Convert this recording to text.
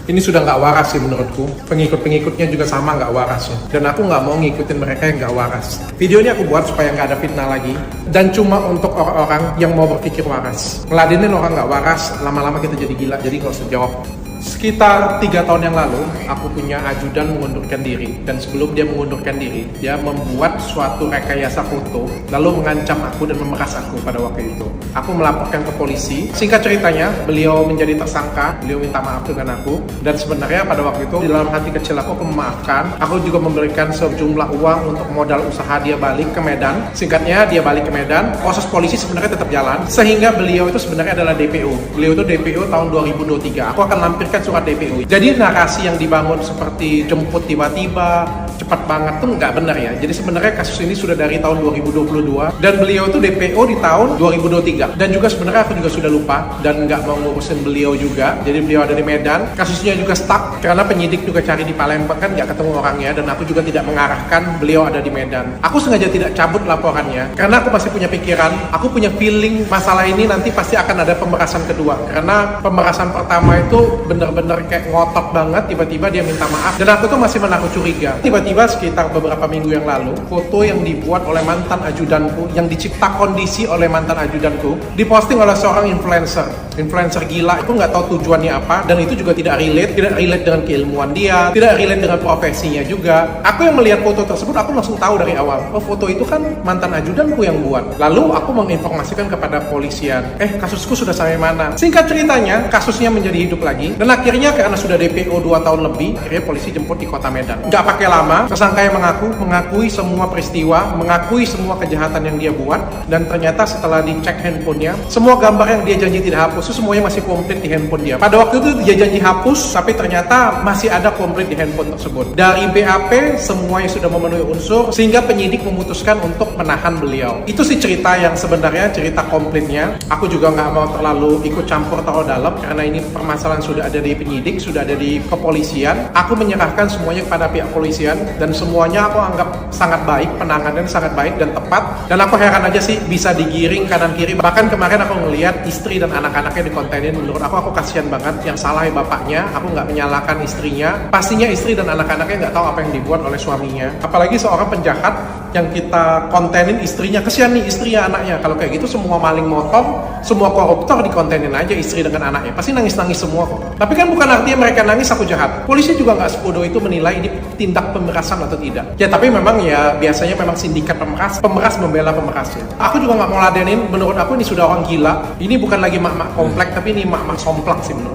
Ini sudah nggak waras sih menurutku. Pengikut-pengikutnya juga sama nggak waras ya. Dan aku nggak mau ngikutin mereka yang nggak waras. Video ini aku buat supaya nggak ada fitnah lagi. Dan cuma untuk orang-orang yang mau berpikir waras. Ngeladenin orang nggak waras, lama-lama kita jadi gila. Jadi nggak usah jawab. Sekitar 3 tahun yang lalu, aku punya ajudan mengundurkan diri. Dan sebelum dia mengundurkan diri, dia membuat suatu rekayasa foto, lalu mengancam aku dan memeras aku pada waktu itu. Aku melaporkan ke polisi. Singkat ceritanya, beliau menjadi tersangka, beliau minta maaf dengan aku. Dan sebenarnya pada waktu itu, di dalam hati kecil aku memaafkan. Aku juga memberikan sejumlah uang untuk modal usaha dia balik ke Medan. Singkatnya, dia balik ke Medan, proses polisi sebenarnya tetap jalan. Sehingga beliau itu sebenarnya adalah DPO. Beliau itu DPO tahun 2023. Aku akan lampirkan surat DPO. Jadi narasi yang dibangun seperti jemput tiba-tiba, cepat banget tuh nggak benar ya. Jadi sebenarnya kasus ini sudah dari tahun 2022 dan beliau itu DPO di tahun 2023. Dan juga sebenarnya aku juga sudah lupa dan nggak mau ngurusin beliau juga. Jadi beliau ada di Medan, kasusnya juga stuck karena penyidik juga cari di Palembang kan nggak ketemu orangnya dan aku juga tidak mengarahkan beliau ada di Medan. Aku sengaja tidak cabut laporannya karena aku masih punya pikiran, aku punya feeling masalah ini nanti pasti akan ada pemerasan kedua karena pemerasan pertama itu bener-bener kayak ngotot banget, tiba-tiba dia minta maaf dan aku tuh masih menaruh curiga. Tiba-tiba sekitar beberapa minggu yang lalu, foto yang dibuat oleh mantan ajudanku, yang dicipta kondisi oleh mantan ajudanku, diposting oleh seorang influencer gila. Aku nggak tahu tujuannya apa dan itu juga tidak relate dengan keilmuan dia, tidak relate dengan profesinya juga. Aku yang melihat foto tersebut, aku langsung tahu dari awal, oh foto itu kan mantan ajudanku yang buat. Lalu aku menginformasikan kepada polisian, kasusku sudah sampai mana? Singkat ceritanya, kasusnya menjadi hidup lagi. Dan akhirnya karena sudah DPO 2 tahun lebih, akhirnya polisi jemput di kota Medan. Nggak pakai lama, tersangka yang mengakui semua peristiwa, mengakui semua kejahatan yang dia buat, dan ternyata setelah dicek handphonenya, semua gambar yang dia janji tidak hapus, itu semuanya masih komplit di handphone dia. Pada waktu itu dia janji hapus, tapi ternyata masih ada komplit di handphone tersebut. Dari BAP, semuanya sudah memenuhi unsur, sehingga penyidik memutuskan untuk menahan beliau. Itu sih cerita yang sebenarnya, cerita komplitnya. Aku juga nggak mau terlalu ikut campur terlalu dalam, karena ini permasalahan sudah ada di penyidik, sudah ada di kepolisian. Aku menyerahkan semuanya kepada pihak polisian dan semuanya aku anggap sangat baik, penanganan sangat baik dan tepat. Dan aku heran aja sih bisa digiring kanan kiri. Bahkan kemarin aku ngelihat istri dan anak-anaknya dikontenin. Menurut aku kasihan banget. Yang salah bapaknya, aku nggak menyalahkan istrinya. Pastinya istri dan anak-anaknya nggak tahu apa yang dibuat oleh suaminya. Apalagi seorang penjahat yang kita kontenin istrinya. Kasihan nih istrinya, anaknya. Kalau kayak gitu semua maling motor, semua koruptor dikontenin aja istri dengan anaknya. Pasti nangis-nangis semua kok. Tapi kan bukan artinya mereka nangis aku jahat. Polisi juga nggak sebodoh itu menilai ini tindak pemerasan atau tidak. Ya tapi memang ya biasanya memang sindikat pemeras membela pemerasnya. Aku juga nggak mau ladenin. Menurut aku ini sudah orang gila. Ini bukan lagi mak-mak komplek, tapi ini mak-mak somplak sih menurut.